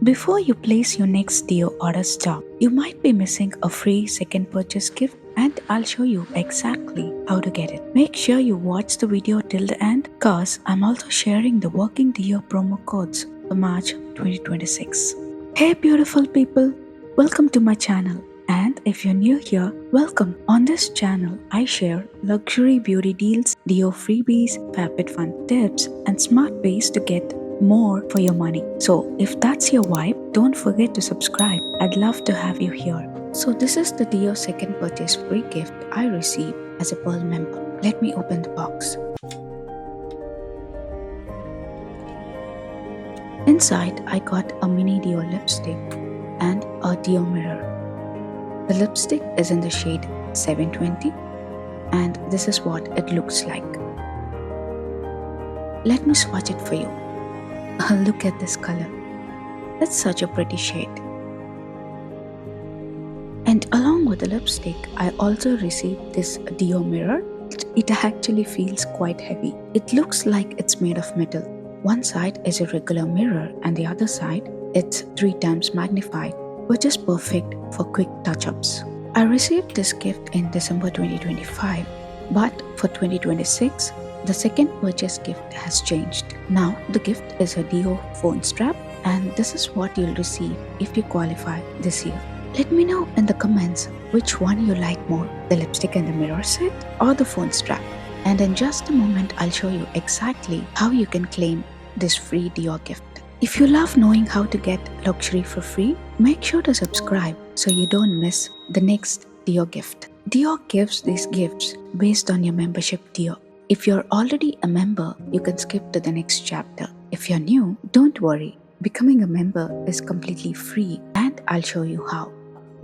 Before you place your next Dior order stop, you might be missing a free second purchase gift, and I'll show you exactly how to get it. Make sure you watch the video till the end cause I'm also sharing the working Dior promo codes for March 2026. Hey beautiful people, welcome to my channel. And if you're new here, welcome. On this channel, I share luxury beauty deals, Dior freebies, Fabit fun tips, and smart ways to get more for your money. So if that's your vibe, don't forget to subscribe. I'd love to have you here. So this is the Dior second purchase free gift I received as a Pearl member. Let me open the box. Inside, I got a mini Dior lipstick and a Dior mirror. The lipstick is in the shade 720 and this is what it looks like. Let me swatch it for you. Look at this color. That's such a pretty shade. And along with the lipstick, I also received this Dior mirror. It actually feels quite heavy. It looks like it's made of metal. One side is a regular mirror and the other side, it's 3 times magnified, which is perfect for quick touch-ups. I received this gift in December 2025, but for 2026, the second purchase gift has changed. Now the gift is a Dior phone strap and this is what you'll receive if you qualify this year. Let me know in the comments which one you like more, the lipstick and the mirror set or the phone strap. And in just a moment, I'll show you exactly how you can claim this free Dior gift. If you love knowing how to get luxury for free, make sure to subscribe so you don't miss the next Dior gift. Dior gives these gifts based on your membership tier. If you're already a member, you can skip to the next chapter. If you're new, don't worry. Becoming a member is completely free and I'll show you how.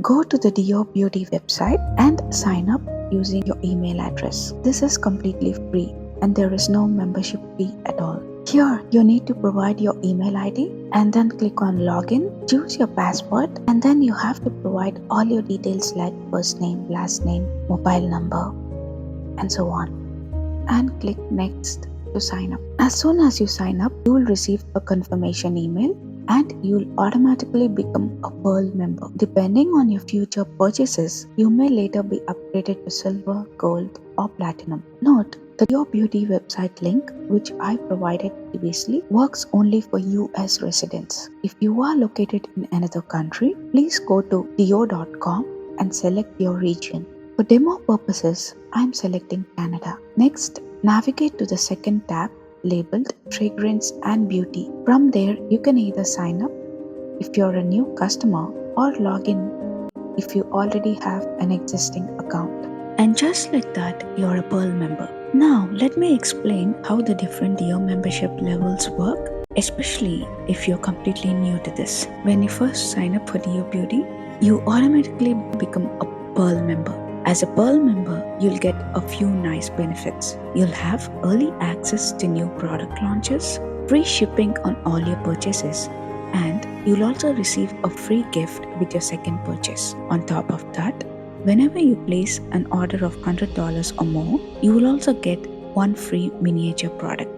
Go to the Dior Beauty website and sign up using your email address. This is completely free and there is no membership fee at all. Here, you need to provide your email ID and then click on login, choose your password, and then you have to provide all your details like first name, last name, mobile number, and so on. And click next to sign up. As soon as you sign up, you will receive a confirmation email and you'll automatically become a Pearl member. Depending on your future purchases, you may later be upgraded to silver, gold, or platinum. Note, the Dior Beauty website link, which I provided previously, works only for US residents. If you are located in another country, please go to dior.com and select your region. For demo purposes, I am selecting Canada. Next, navigate to the second tab labeled Fragrance and Beauty. From there, you can either sign up if you're a new customer or log in if you already have an existing account. And just like that, you're a Pearl member. Now, let me explain how the different Dior membership levels work, especially if you're completely new to this. When you first sign up for Dior Beauty, you automatically become a Pearl member. As a Pearl member, you'll get a few nice benefits. You'll have early access to new product launches, free shipping on all your purchases, and you'll also receive a free gift with your second purchase. On top of that, whenever you place an order of $100 or more, you will also get one free miniature product.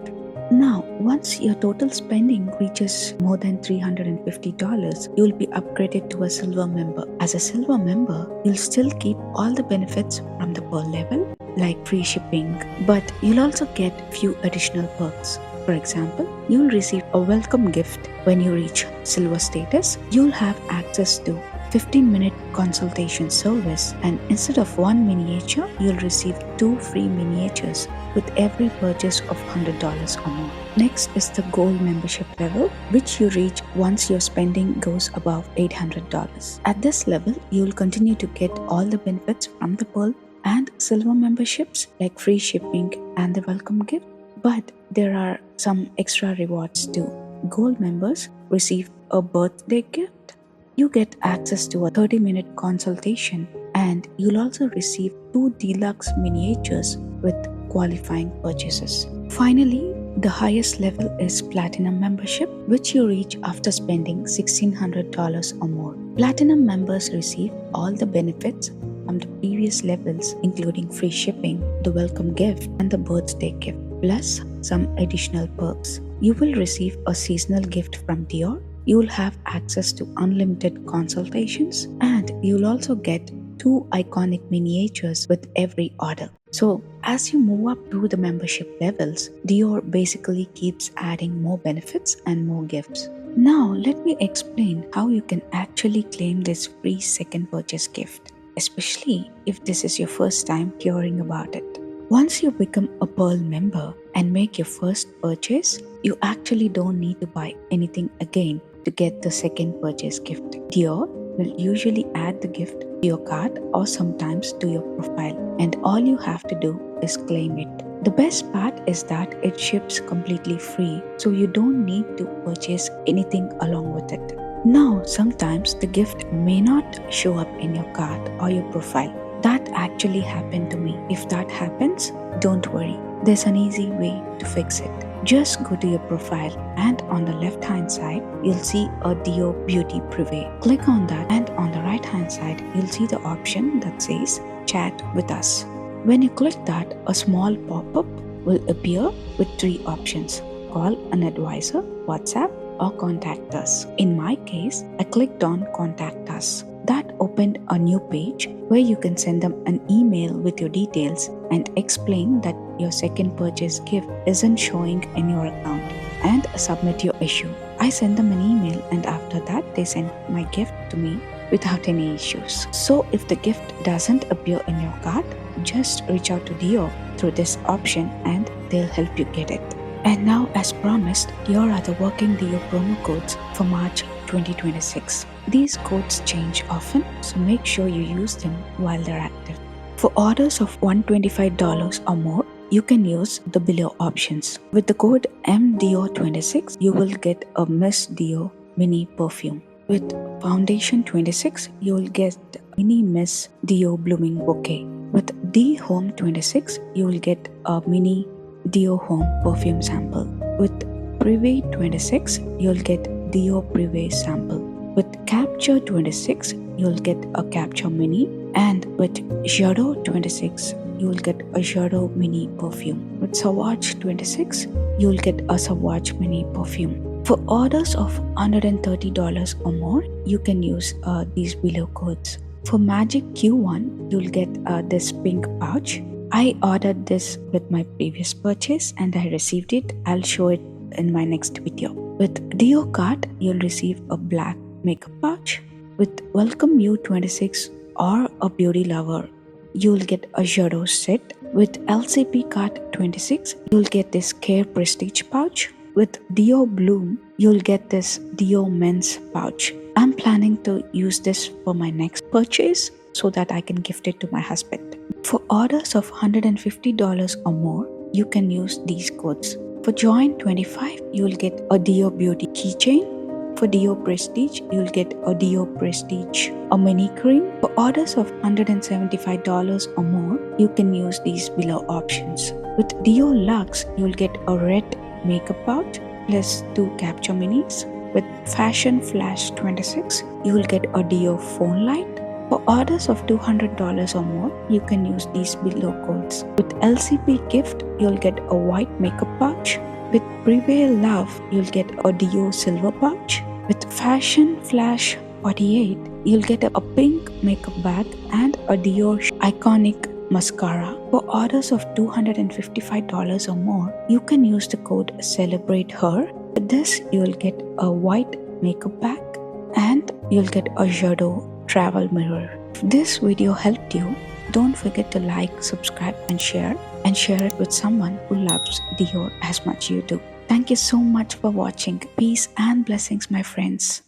Now, once your total spending reaches more than $350, you will be upgraded to a silver member. As a silver member, you'll still keep all the benefits from the Pearl level, like free shipping, but you'll also get few additional perks. For example, you'll receive a welcome gift when you reach silver status. You'll have access to 15-minute consultation service, and instead of one miniature, you'll receive 2 free miniatures with every purchase of $100 or more. Next is the gold membership level, which you reach once your spending goes above $800. At this level, you will continue to get all the benefits from the Pearl and silver memberships like free shipping and the welcome gift, but there are some extra rewards too. Gold members receive a birthday gift. You get access to a 30-minute consultation and you'll also receive 2 deluxe miniatures with qualifying purchases. Finally, the highest level is Platinum membership, which you reach after spending $1,600 or more. Platinum members receive all the benefits from the previous levels, including free shipping, the welcome gift, and the birthday gift, plus some additional perks. You will receive a seasonal gift from Dior, You'll have access to unlimited consultations, and you'll also get two iconic miniatures with every order. So, as you move up through the membership levels, Dior basically keeps adding more benefits and more gifts. Now, let me explain how you can actually claim this free second purchase gift, especially if this is your first time hearing about it. Once you become a Pearl member and make your first purchase, you actually don't need to buy anything again to get the second purchase gift. Dior will usually add the gift to your cart or sometimes to your profile, and all you have to do is claim it. The best part is that it ships completely free, so you don't need to purchase anything along with it. Now, sometimes the gift may not show up in your cart or your profile. That actually happened to me. If that happens, don't worry. There's an easy way to fix it. Just go to your profile, and on the left hand side, you'll see a Dior Beauty Privé. Click on that, and on the right hand side, you'll see the option that says Chat with us. When you click that, a small pop up will appear with three options: call an advisor, WhatsApp, or contact us. In my case, I clicked on Contact Us. That opened a new page where you can send them an email with your details and explain that your second purchase gift isn't showing in your account and submit your issue. I sent them an email, and after that, they sent my gift to me without any issues. So, if the gift doesn't appear in your cart, just reach out to Dior through this option and they'll help you get it. And now, as promised, here are the working Dior promo codes for March 2026. These codes change often, so make sure you use them while they're active. For orders of $125 or more, you can use the below options. With the code MDIOR26, you will get a Miss Dior mini perfume. With Foundation 26, you will get mini Miss Dior blooming bouquet. With D Home 26, you will get a mini Dior Home perfume sample. With Privé 26, you'll get Dior Privé sample. With Capture 26, you'll get a Capture mini, and with Shadow 26, you'll get a Shadow mini perfume. With Swatch 26, you'll get a Swatch mini perfume. For orders of $130 or more, you can use these below codes. For Magic Q1, you'll get this pink pouch. I ordered this with my previous purchase and I received it. I'll show it in my next video. With Dior Cart, you'll receive a black makeup pouch. With Welcome You 26 or a beauty lover, you'll get a Shadow set. With LCP Cart 26, you'll get this Care Prestige pouch. With Dior Bloom, you'll get this Dior Men's pouch. I'm planning to use this for my next purchase so that I can gift it to my husband. For orders of $150 or more, you can use these codes. For Join 25, you'll get a Dior Beauty keychain. For Dior Prestige, you'll get a Dior Prestige a mini cream. For orders of $175 or more, you can use these below options. With Dior Luxe, you'll get a red makeup pouch plus two Capture minis. With Fashion Flash 26, you will get a Dior phone light. For orders of $200 or more, you can use these below codes. With LCP Gift, you'll get a white makeup pouch. With Privé Love, you'll get a Dior silver pouch. With Fashion Flash 48, you'll get a pink makeup bag and a Dior iconic mascara. For orders of $255 or more, you can use the code Celebrate Her. With this, you'll get a white makeup bag and you'll get a Shadow travel mirror. If this video helped you, don't forget to like, subscribe and share it with someone who loves Dior as much you do. Thank you so much for watching. Peace and blessings, my friends.